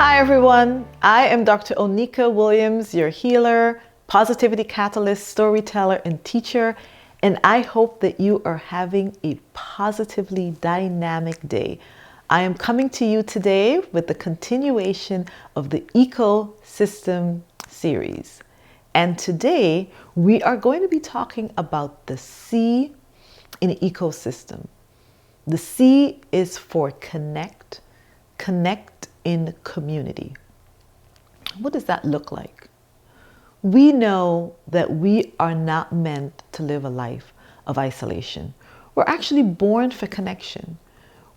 Hi everyone, I am Dr. Oneeka Williams, your healer, positivity catalyst, storyteller, and teacher, and I hope that you are having a positively dynamic day. I am coming to you today with the continuation of the ecosystem series. And today we are going to be talking about the C in ecosystem. The C is for connect in community. What does that look like? We know that we are not meant to live a life of isolation. We're actually born for connection.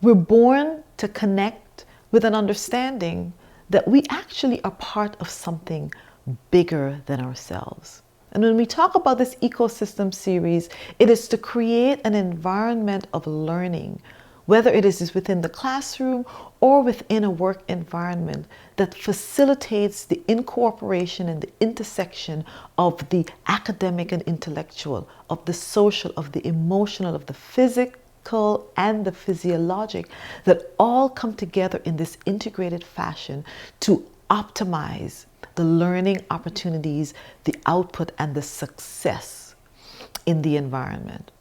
We're born to connect with an understanding that we actually are part of something bigger than ourselves. And when we talk about this ecosystem series, it is to create an environment of learning, whether it is within the classroom or within a work environment that facilitates the incorporation and the intersection of the academic and intellectual, of the social, of the emotional, of the physical and the physiologic, that all come together in this integrated fashion to optimize the learning opportunities, the output, and the success in the environment.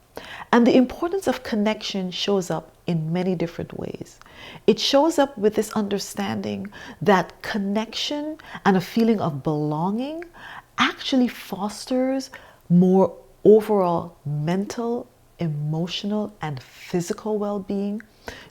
And the importance of connection shows up in many different ways. It shows up with this understanding that connection and a feeling of belonging actually fosters more overall mental, emotional, and physical well-being.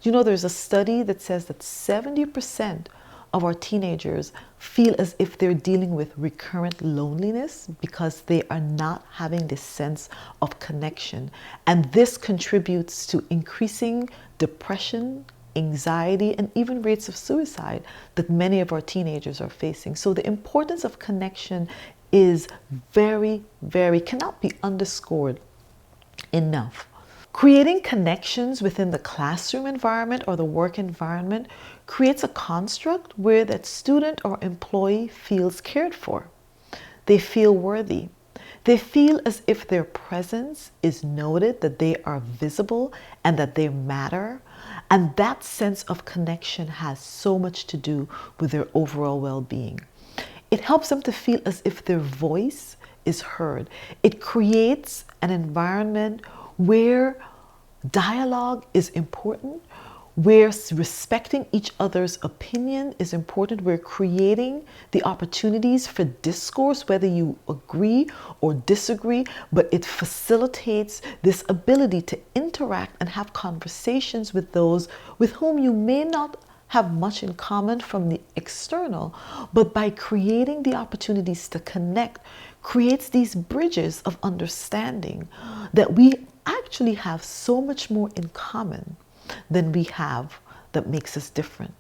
You know, there's a study that says that 70% of our teenagers feel as if they're dealing with recurrent loneliness because they are not having this sense of connection. And this contributes to increasing depression, anxiety, and even rates of suicide that many of our teenagers are facing. So the importance of connection is cannot be underscored enough. Creating connections within the classroom environment or the work environment creates a construct where that student or employee feels cared for. They feel worthy. They feel as if their presence is noted, that they are visible and that they matter. And that sense of connection has so much to do with their overall well-being. It helps them to feel as if their voice is heard. It creates an environment where dialogue is important, where respecting each other's opinion is important, where creating the opportunities for discourse, whether you agree or disagree, but it facilitates this ability to interact and have conversations with those with whom you may not have much in common from the external, but by creating the opportunities to connect, creates these bridges of understanding that we actually have so much more in common than we have that makes us different.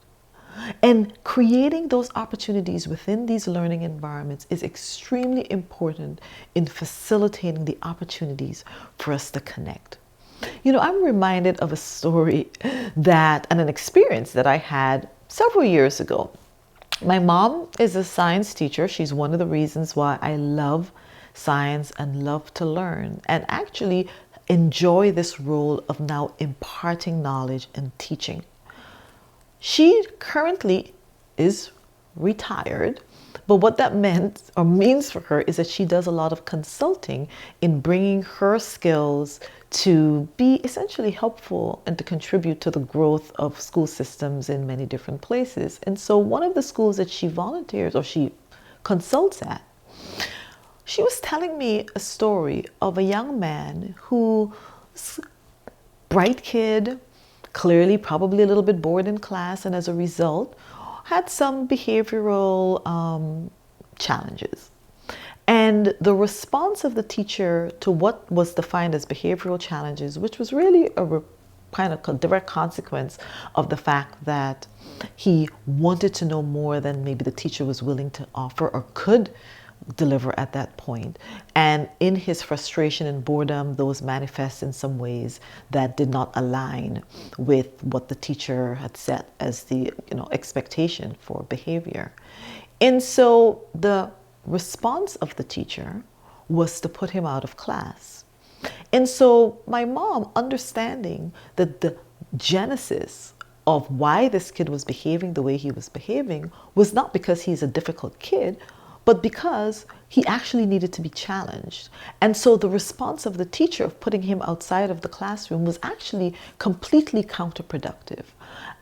And creating those opportunities within these learning environments is extremely important in facilitating the opportunities for us to connect. You know, I'm reminded of a story and an experience that I had several years ago. My mom is a science teacher. She's one of the reasons why I love science and love to learn, and actually enjoy this role of now imparting knowledge and teaching. She currently is retired, but what that meant or means for her is that she does a lot of consulting in bringing her skills to be essentially helpful and to contribute to the growth of school systems in many different places. And so one of the schools that she volunteers or she consults at, she was telling me a story of a young man who was a bright kid, clearly probably a little bit bored in class, and as a result had some behavioral challenges. And the response of the teacher to what was defined as behavioral challenges, which was really a kind of direct consequence of the fact that he wanted to know more than maybe the teacher was willing to offer or could deliver at that point. And in his frustration and boredom, those manifest in some ways that did not align with what the teacher had set as the expectation for behavior. And so the response of the teacher was to put him out of class. And so my mom, understanding that the genesis of why this kid was behaving the way he was behaving was not because he's a difficult kid, but because he actually needed to be challenged. And so the response of the teacher of putting him outside of the classroom was actually completely counterproductive.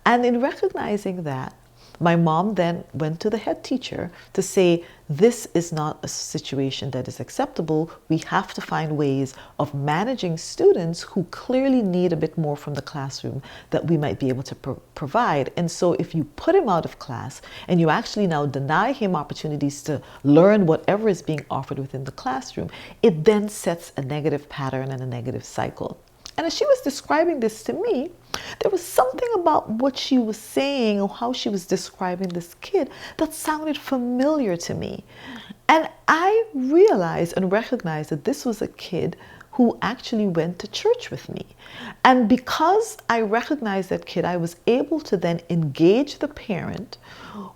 And in recognizing that, my mom then went to the head teacher to say, this is not a situation that is acceptable. We have to find ways of managing students who clearly need a bit more from the classroom that we might be able to provide. And so if you put him out of class and you actually now deny him opportunities to learn whatever is being offered within the classroom, it then sets a negative pattern and a negative cycle. And as she was describing this to me, there was something about what she was saying or how she was describing this kid that sounded familiar to me. And I realized and recognized that this was a kid who actually went to church with me. And because I recognized that kid, I was able to then engage the parent,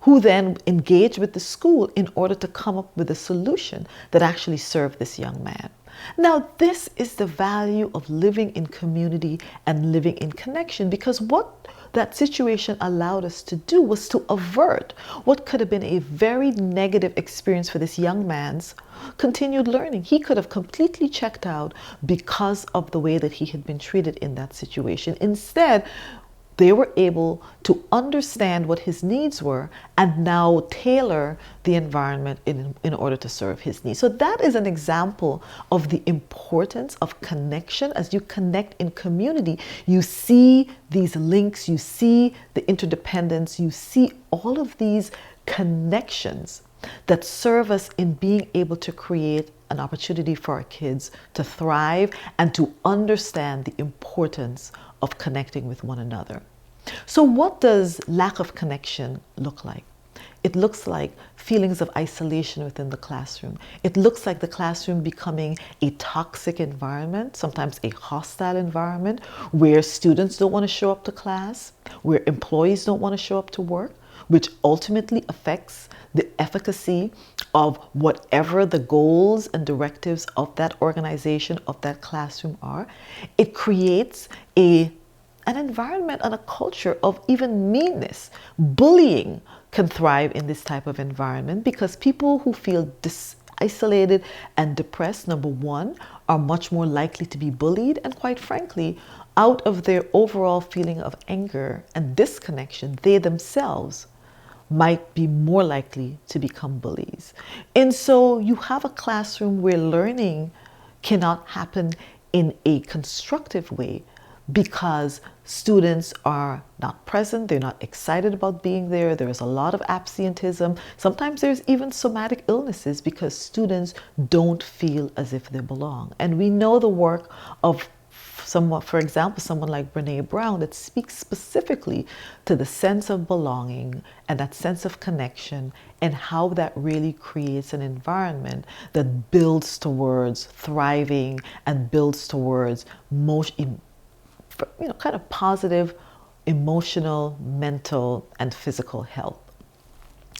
who then engaged with the school in order to come up with a solution that actually served this young man. Now, this is the value of living in community and living in connection, because what that situation allowed us to do was to avert what could have been a very negative experience for this young man's continued learning. He could have completely checked out because of the way that he had been treated in that situation. Instead, they were able to understand what his needs were and now tailor the environment in order to serve his needs. So that is an example of the importance of connection. As you connect in community, you see these links, you see the interdependence, you see all of these connections that serve us in being able to create an opportunity for our kids to thrive and to understand the importance of connecting with one another. So what does lack of connection look like? It looks like feelings of isolation within the classroom. It looks like the classroom becoming a toxic environment, sometimes a hostile environment, where students don't want to show up to class, where employees don't want to show up to work, which ultimately affects the efficacy of whatever the goals and directives of that organization, of that classroom are. It creates an environment and a culture of even meanness. Bullying can thrive in this type of environment because people who feel isolated and depressed, number one, are much more likely to be bullied, and quite frankly, out of their overall feeling of anger and disconnection, they themselves might be more likely to become bullies. And so you have a classroom where learning cannot happen in a constructive way because students are not present, they're not excited about being there, there's a lot of absenteeism. Sometimes there's even somatic illnesses because students don't feel as if they belong. And we know the work of someone, for example, someone like Brene Brown, that speaks specifically to the sense of belonging and that sense of connection and how that really creates an environment that builds towards thriving and builds towards kind of positive emotional, mental, and physical health.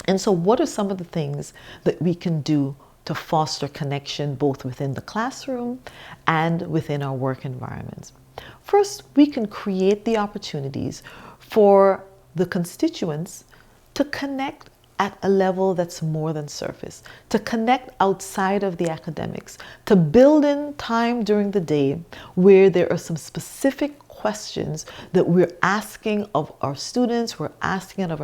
And so what are some of the things that we can do to foster connection both within the classroom and within our work environments? First, we can create the opportunities for the constituents to connect at a level that's more than surface, to connect outside of the academics, to build in time during the day where there are some specific questions that we're asking of our students, we're asking of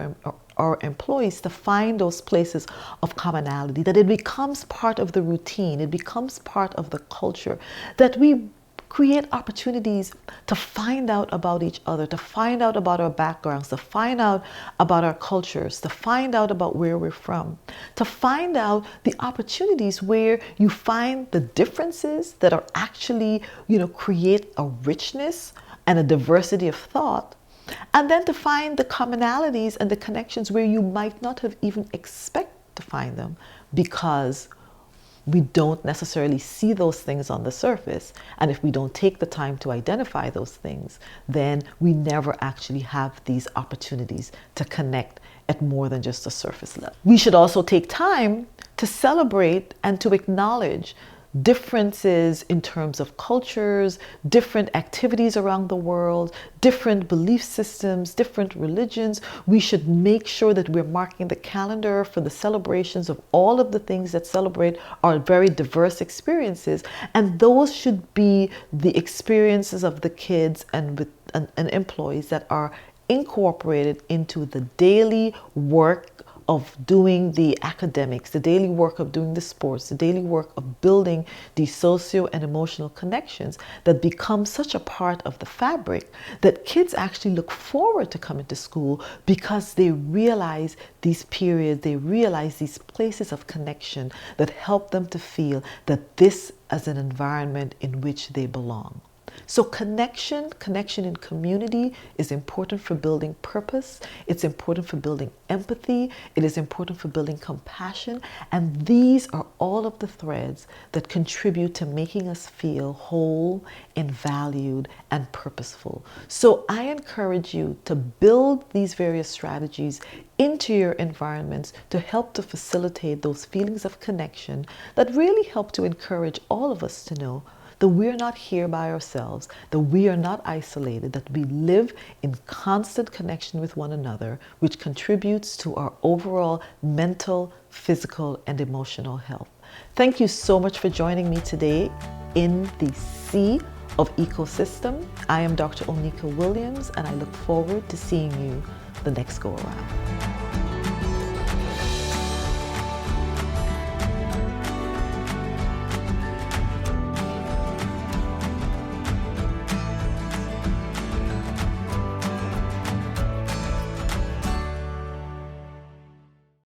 our employees, to find those places of commonality, that it becomes part of the routine, it becomes part of the culture, that we create opportunities to find out about each other, to find out about our backgrounds, to find out about our cultures, to find out about where we're from, to find out the opportunities where you find the differences that are actually, create a richness and a diversity of thought, and then to find the commonalities and the connections where you might not have even expected to find them because we don't necessarily see those things on the surface. And if we don't take the time to identify those things, then we never actually have these opportunities to connect at more than just a surface level. We should also take time to celebrate and to acknowledge differences in terms of cultures, different activities around the world, different belief systems, different religions. We should make sure that we're marking the calendar for the celebrations of all of the things that celebrate our very diverse experiences. And those should be the experiences of the kids and employees that are incorporated into the daily work of doing the academics, the daily work of doing the sports, the daily work of building these socio and emotional connections that become such a part of the fabric that kids actually look forward to coming to school because they realize these periods, they realize these places of connection that help them to feel that this is an environment in which they belong. So connection in community is important for building purpose. It's important for building empathy. It is important for building compassion. And these are all of the threads that contribute to making us feel whole and valued and purposeful. So I encourage you to build these various strategies into your environments to help to facilitate those feelings of connection that really help to encourage all of us to know that we're not here by ourselves, that we are not isolated, that we live in constant connection with one another, which contributes to our overall mental, physical, and emotional health. Thank you so much for joining me today in the Sea of Ecosystem. I am Dr. Oneeka Williams, and I look forward to seeing you the next go around.